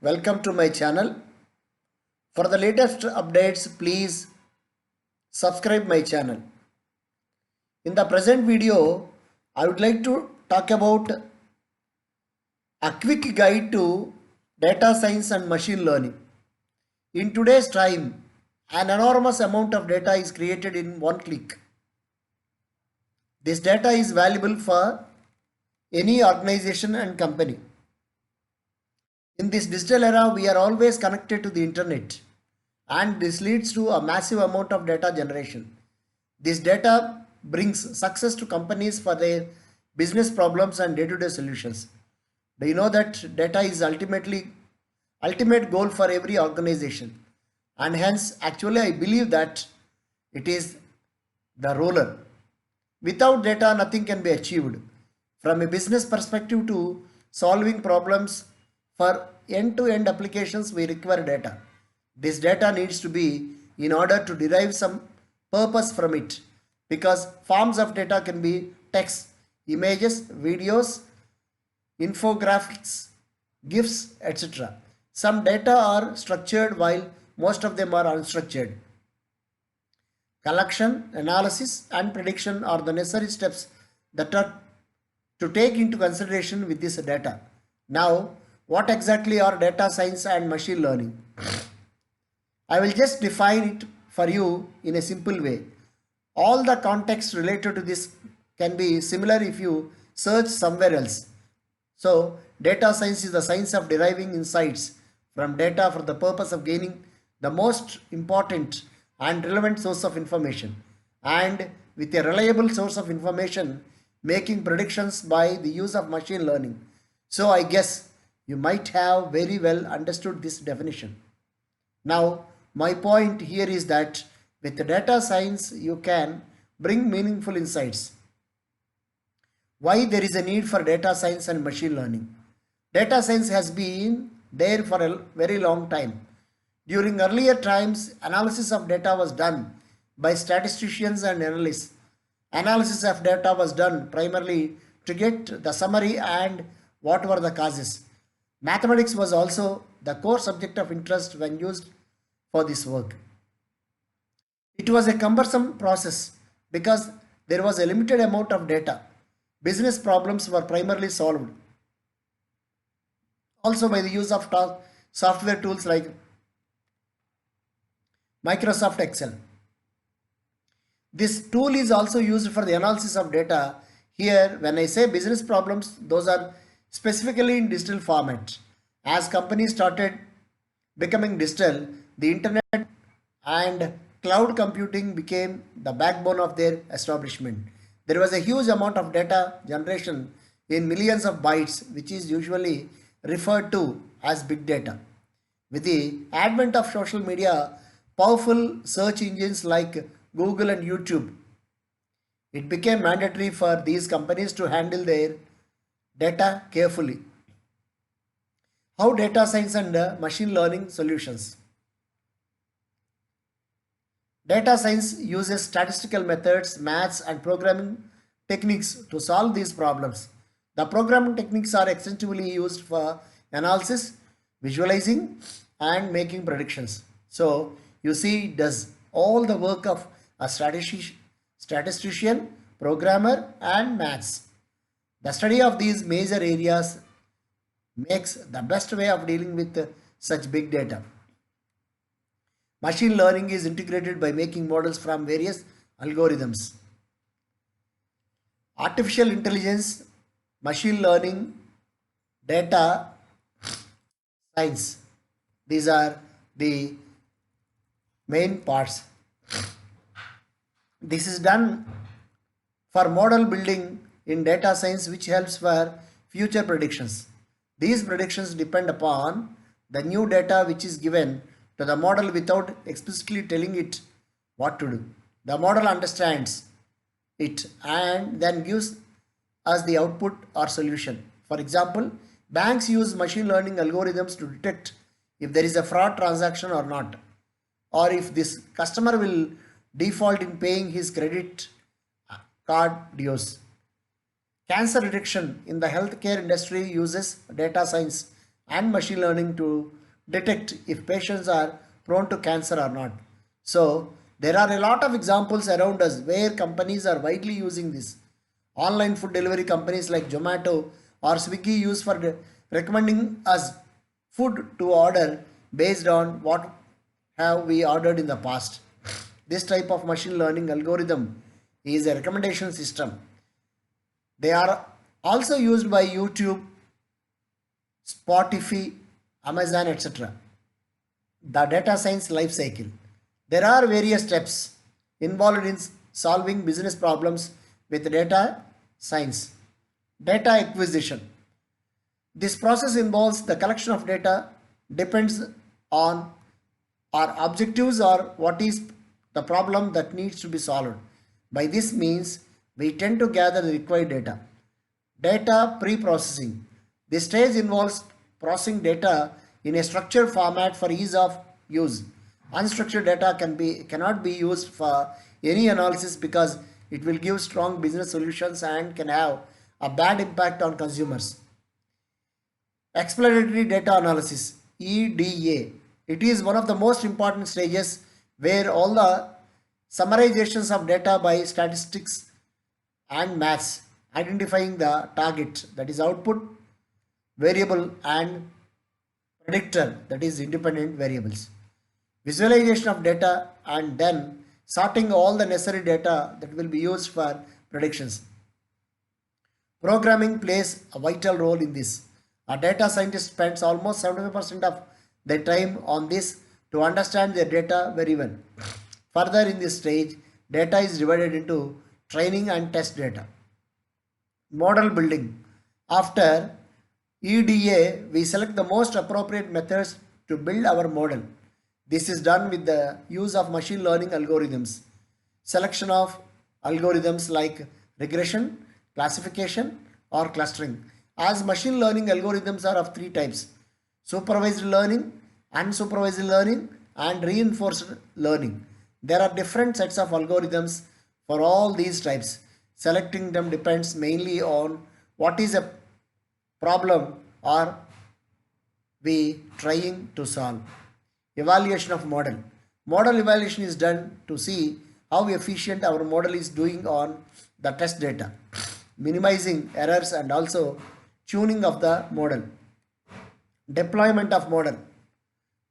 Welcome to my channel. For the latest updates, please subscribe my channel. In the present video, I would like to talk about a quick guide to data science and machine learning. In today's time, an enormous amount of data is created in one click. This data is valuable for any organization and company. In this digital era, we are always connected to the internet, and this leads to a massive amount of data generation. This data brings success to companies for their business problems and day-to-day solutions. Do you know that data is ultimate goal for every organization? And hence, actually, I believe that it is the ruler. Without data, nothing can be achieved. From a business perspective to solving problems for end-to-end applications, we require data. This data needs to be in order to derive some purpose from it, because forms of data can be text, images, videos, infographics, GIFs, etc. Some data are structured while most of them are unstructured. Collection, analysis and prediction are the necessary steps that are to take into consideration with this data. Now, what exactly are data science and machine learning? I will just define it for you in a simple way. All the context related to this can be similar if you search somewhere else. So, data science is the science of deriving insights from data for the purpose of gaining the most important and relevant source of information, and with a reliable source of information, making predictions by the use of machine learning. So, I guess you might have very well understood this definition. Now, my point here is that with the data science, you can bring meaningful insights. Why there is a need for data science and machine learning? Data science has been there for a very long time. During earlier times, analysis of data was done by statisticians and analysts. Analysis of data was done primarily to get the summary and what were the causes. Mathematics was also the core subject of interest when used for this work. It was a cumbersome process because there was a limited amount of data. Business problems were primarily solved also by the use of software tools like Microsoft Excel. This tool is also used for the analysis of data. Here, when I say business problems, those are specifically in digital format. As companies started becoming digital, the internet and cloud computing became the backbone of their establishment. There was a huge amount of data generation in millions of bytes, which is usually referred to as big data. With the advent of social media, powerful search engines like Google and YouTube, it became mandatory for these companies to handle their data carefully. How data science and machine learning solutions? Data science uses statistical methods, maths, and programming techniques to solve these problems. The programming techniques are extensively used for analysis, visualizing, and making predictions. So, you see, it does all the work of a statistician, programmer, and maths. The study of these major areas makes the best way of dealing with such big data. Machine learning is integrated by making models from various algorithms. Artificial intelligence, machine learning, data science. These are the main parts. This is done for model building in data science, which helps for future predictions. These predictions depend upon the new data which is given to the model without explicitly telling it what to do. The model understands it and then gives us the output or solution. For example, banks use machine learning algorithms to detect if there is a fraud transaction or not, or if this customer will default in paying his credit card dues. Cancer detection in the healthcare industry uses data science and machine learning to detect if patients are prone to cancer or not. So there are a lot of examples around us where companies are widely using this. Online food delivery companies like Zomato or Swiggy use for recommending us food to order based on what have we ordered in the past. This type of machine learning algorithm is a recommendation system. They are also used by YouTube, Spotify, Amazon, etc. The data science life cycle. There are various steps involved in solving business problems with data science. Data acquisition. This process involves the collection of data, depends on our objectives or what is the problem that needs to be solved. By this means, we tend to gather the required data. Data pre-processing. This stage involves processing data in a structured format for ease of use. Unstructured data cannot be used for any analysis because it will give strong business solutions and can have a bad impact on consumers. Explanatory data analysis EDA. It is one of the most important stages where all the summarizations of data by statistics and maths, identifying the target, that is output variable, and predictor, that is independent variables, visualization of data, and then sorting all the necessary data that will be used for predictions. Programming plays a vital role in this. A data scientist spends almost 75% of their time on this to understand their data very well. Further, in this stage, data is divided into training and test data. Model building. After EDA, we select the most appropriate methods to build our model. This is done with the use of machine learning algorithms. Selection of algorithms like regression, classification, or clustering. As machine learning algorithms are of three types: supervised learning, unsupervised learning, and reinforced learning. There are different sets of algorithms for all these types. Selecting them depends mainly on what is a problem are we trying to solve. Evaluation of model. Model evaluation is done to see how efficient our model is doing on the test data, minimizing errors and also tuning of the model. Deployment of model.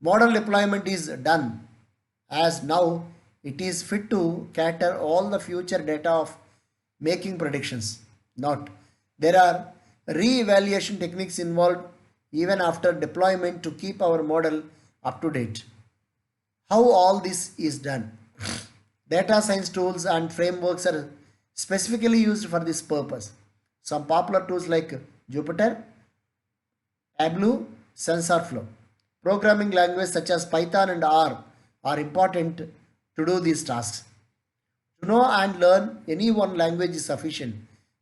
Model deployment is done as now it is fit to cater all the future data of making predictions. Note, there are re-evaluation techniques involved even after deployment to keep our model up to date. How all this is done? Data science tools and frameworks are specifically used for this purpose. Some popular tools like Jupyter, Tableau, TensorFlow. Programming languages such as Python and R are important to do these tasks. To know and learn any one language is sufficient.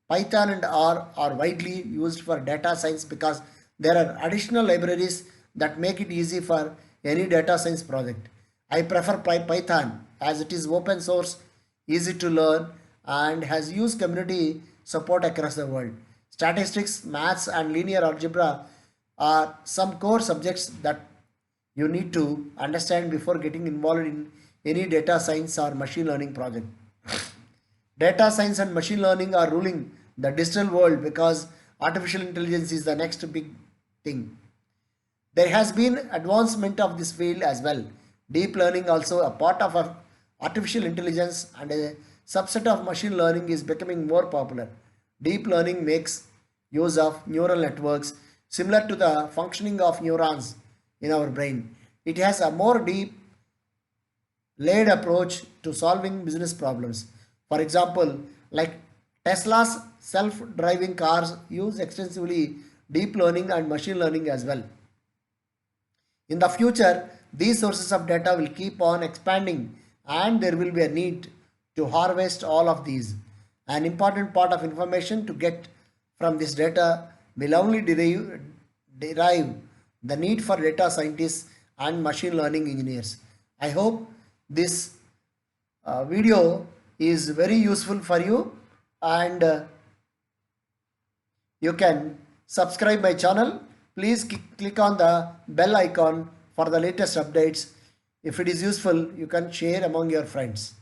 Python and R are widely used for data science because there are additional libraries that make it easy for any data science project. I prefer Python as it is open source, easy to learn, and has used community support across the world. Statistics, maths, and linear algebra are some core subjects that you need to understand before getting involved in any data science or machine learning project. Data science and machine learning are ruling the digital world because artificial intelligence is the next big thing. There has been advancement of this field as well. Deep learning, also a part of artificial intelligence and a subset of machine learning, is becoming more popular. Deep learning makes use of neural networks similar to the functioning of neurons in our brain. It has a more deep laid approach to solving business problems. For example, like Tesla's self-driving cars use extensively deep learning and machine learning as well. In the future, these sources of data will keep on expanding and there will be a need to harvest all of these. An important part of information to get from this data will only derive the need for data scientists and machine learning engineers. I hope this video is very useful for you, and you can subscribe my channel Please click on the bell icon for the latest updates. If it is useful, you can share among your friends.